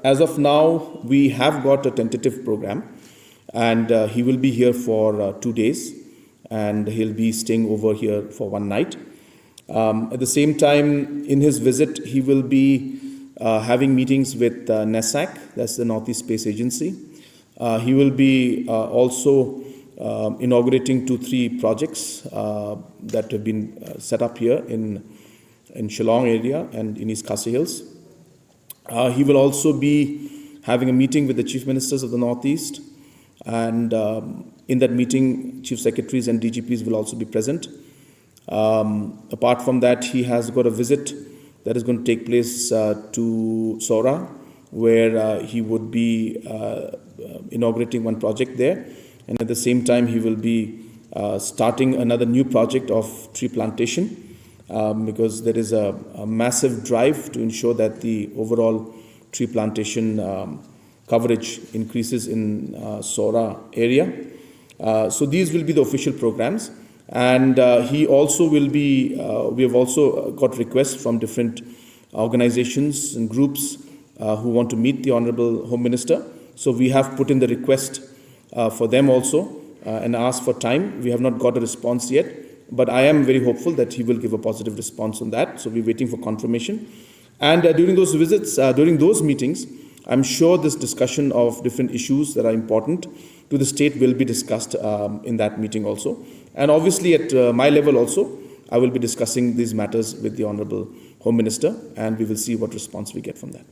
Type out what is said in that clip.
As of now, we have got a tentative program, and he will be here for 2 days, and he'll be staying over here for one night. At the same time, in his visit, he will be having meetings with NESAC, that's the Northeast Space Agency. He will be also inaugurating 2-3 projects that have been set up here in Shillong area and in East Khasi Hills. He will also be having a meeting with the chief ministers of the Northeast, and in that meeting, chief secretaries and DGPs will also be present. Apart from that, he has got a visit that is going to take place to Sora, where he would be inaugurating one project there, and at the same time he will be starting another new project of tree plantation, because there is a massive drive to ensure that the overall tree plantation coverage increases in Sora area. So these will be the official programs, and he also will be, we have also got requests from different organizations and groups who want to meet the Honorable Home Minister. So we have put in the request for them also and asked for time. We have not got a response yet, but I am very hopeful that he will give a positive response on that. So we're waiting for confirmation. And during those visits, during those meetings, I'm sure this discussion of different issues that are important to the state will be discussed in that meeting also. And obviously at my level also, I will be discussing these matters with the Honorable Home Minister, and we will see what response we get from that.